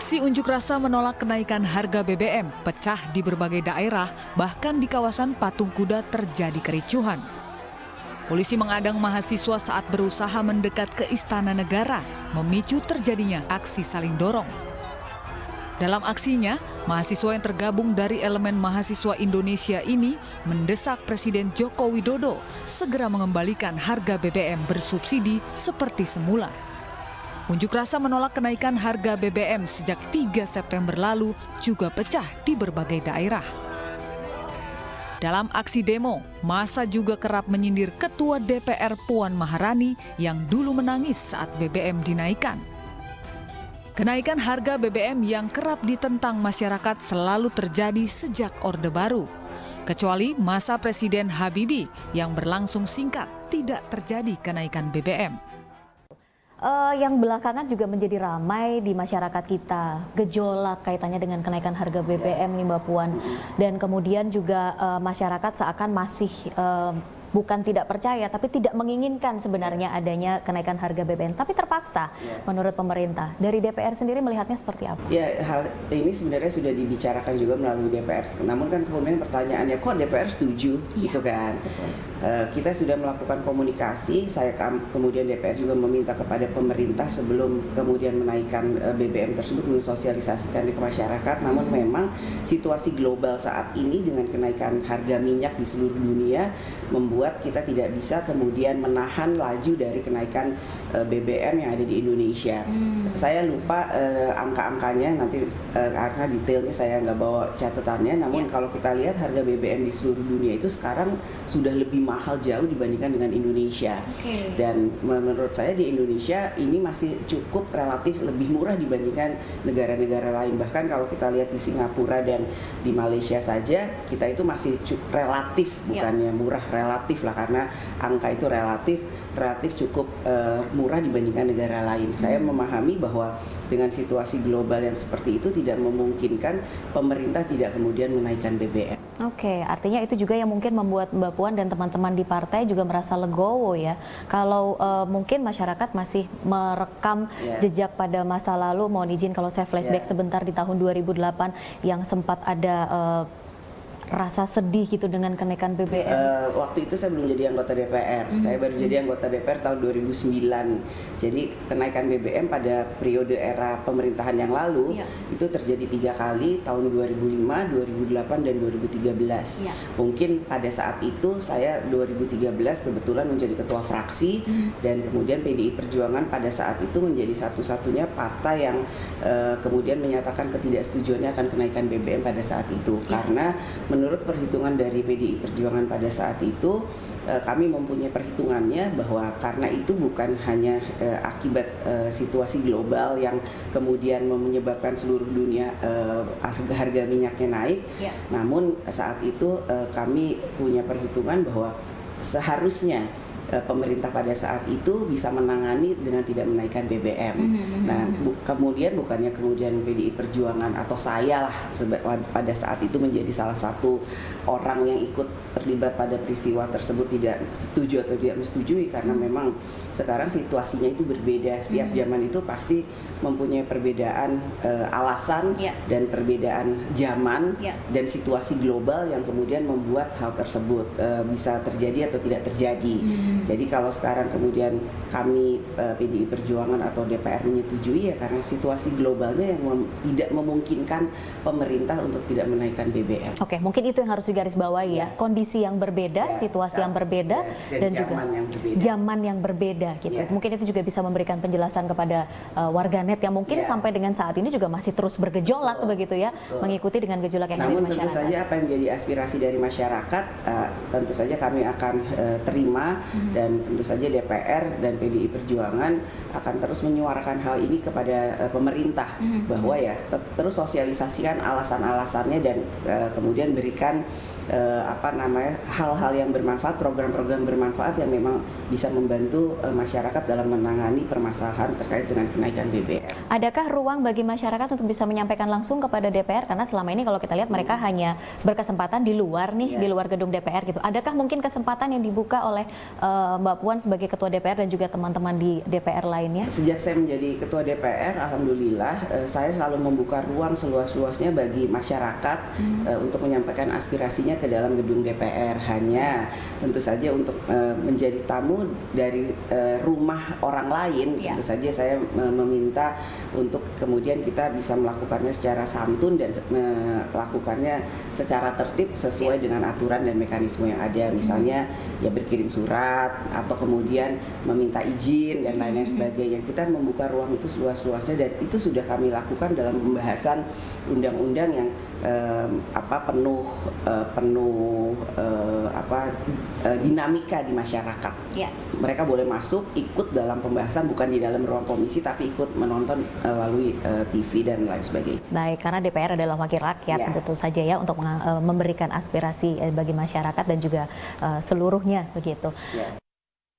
Aksi unjuk rasa menolak kenaikan harga BBM pecah di berbagai daerah, bahkan di kawasan Patung Kuda terjadi kericuhan. Polisi mengadang mahasiswa saat berusaha mendekat ke Istana Negara, memicu terjadinya aksi saling dorong. Dalam aksinya, mahasiswa yang tergabung dari elemen mahasiswa Indonesia ini mendesak Presiden Joko Widodo segera mengembalikan harga BBM bersubsidi seperti semula. Unjuk rasa menolak kenaikan harga BBM sejak 3 September lalu juga pecah di berbagai daerah. Dalam aksi demo, massa juga kerap menyindir Ketua DPR Puan Maharani yang dulu menangis saat BBM dinaikkan. Kenaikan harga BBM yang kerap ditentang masyarakat selalu terjadi sejak Orde Baru. Kecuali masa Presiden Habibie yang berlangsung singkat, tidak terjadi kenaikan BBM. Yang belakangan juga menjadi ramai di masyarakat kita, gejolak kaitannya dengan kenaikan harga BBM nih Mbak Puan. Dan kemudian juga masyarakat seakan masih bukan tidak percaya, tapi tidak menginginkan sebenarnya adanya kenaikan harga BBM, tapi terpaksa menurut pemerintah. Dari DPR sendiri melihatnya seperti apa? Ya, hal ini sebenarnya sudah dibicarakan juga melalui DPR. Namun kan kemudian pertanyaannya, kok DPR setuju, gitu kan? Betul. Kita sudah melakukan komunikasi, kemudian DPR juga meminta kepada pemerintah sebelum kemudian menaikkan BBM tersebut mensosialisasikan ke masyarakat. Namun memang situasi global saat ini dengan kenaikan harga minyak di seluruh dunia membuat kita tidak bisa kemudian menahan laju dari kenaikan BBM yang ada di Indonesia. Saya lupa angka-angkanya, nanti karena detailnya saya nggak bawa catatannya, namun kalau kita lihat harga BBM di seluruh dunia itu sekarang sudah lebih mahal jauh dibandingkan dengan Indonesia. Dan menurut saya di Indonesia ini masih cukup relatif lebih murah dibandingkan negara-negara lain. Bahkan kalau kita lihat di Singapura dan di Malaysia saja, kita itu masih cukup relatif, bukannya murah, relatif lah, karena angka itu relatif cukup murah dibandingkan negara lain. Saya memahami bahwa dengan situasi global yang seperti itu tidak memungkinkan pemerintah tidak kemudian menaikkan BBM. Oke, artinya itu juga yang mungkin membuat Mbak Puan dan teman-teman di partai juga merasa legowo ya. Kalau mungkin masyarakat masih merekam jejak pada masa lalu, mohon izin kalau saya flashback sebentar di tahun 2008 yang sempat ada rasa sedih gitu dengan kenaikan BBM? Waktu itu saya belum jadi anggota DPR, saya baru jadi anggota DPR tahun 2009. Jadi kenaikan BBM pada periode era pemerintahan yang lalu itu terjadi 3 kali, tahun 2005, 2008, dan 2013. Mungkin pada saat itu saya 2013 kebetulan menjadi ketua fraksi dan kemudian PDI Perjuangan pada saat itu menjadi satu-satunya partai yang kemudian menyatakan ketidaksetujuannya akan kenaikan BBM pada saat itu. Karena menurut perhitungan dari PDI Perjuangan pada saat itu, kami mempunyai perhitungannya bahwa karena itu bukan hanya akibat situasi global yang kemudian menyebabkan seluruh dunia harga minyaknya naik, namun saat itu kami punya perhitungan bahwa seharusnya pemerintah pada saat itu bisa menangani dengan tidak menaikkan BBM. Nah, kemudian PDI Perjuangan atau saya lah pada saat itu menjadi salah satu orang yang ikut terlibat pada peristiwa tersebut, tidak setuju atau tidak menyetujui, karena memang sekarang situasinya itu berbeda. Setiap zaman itu pasti mempunyai perbedaan alasan dan perbedaan zaman dan situasi global yang kemudian membuat hal tersebut bisa terjadi atau tidak terjadi. Jadi kalau sekarang kemudian kami PDI Perjuangan atau DPR menyetujui, ya karena situasi globalnya yang tidak memungkinkan pemerintah untuk tidak menaikkan BBM. Oke, mungkin itu yang harus digarisbawahi ya. Kondisi yang berbeda, situasi yang berbeda, dan juga zaman yang berbeda gitu. Mungkin itu juga bisa memberikan penjelasan kepada warganet yang mungkin sampai dengan saat ini juga masih terus bergejolak begitu ya, mengikuti dengan gejolak yang ada di masyarakat. Namun tentu saja apa yang menjadi aspirasi dari masyarakat, tentu saja kami akan terima. Dan tentu saja DPR dan PDI Perjuangan akan terus menyuarakan hal ini kepada pemerintah, bahwa ya terus sosialisasikan alasan-alasannya dan kemudian berikan hal-hal yang bermanfaat, program-program bermanfaat yang memang bisa membantu masyarakat dalam menangani permasalahan terkait dengan kenaikan BBM. Adakah ruang bagi masyarakat untuk bisa menyampaikan langsung kepada DPR? Karena selama ini kalau kita lihat mereka hanya berkesempatan di luar nih, di luar gedung DPR gitu. Adakah mungkin kesempatan yang dibuka oleh Mbak Puan sebagai Ketua DPR dan juga teman-teman di DPR lainnya? Sejak saya menjadi Ketua DPR, alhamdulillah saya selalu membuka ruang seluas-luasnya bagi masyarakat untuk menyampaikan aspirasinya ke dalam gedung DPR. Hanya tentu saja untuk menjadi tamu dari rumah orang lain, tentu saja saya meminta untuk kemudian kita bisa melakukannya secara santun dan melakukannya secara tertib sesuai dengan aturan dan mekanisme yang ada. Misalnya ya berkirim surat atau kemudian meminta izin dan lain-lain sebagainya. Kita membuka ruang itu seluas-luasnya dan itu sudah kami lakukan dalam pembahasan undang-undang yang penuh dinamika di masyarakat. Mereka boleh masuk, ikut dalam pembahasan, bukan di dalam ruang komisi, tapi ikut menonton melalui TV dan lain sebagainya. Baik, karena DPR adalah wakil rakyat, tentu saja ya untuk memberikan aspirasi bagi masyarakat dan juga seluruhnya begitu.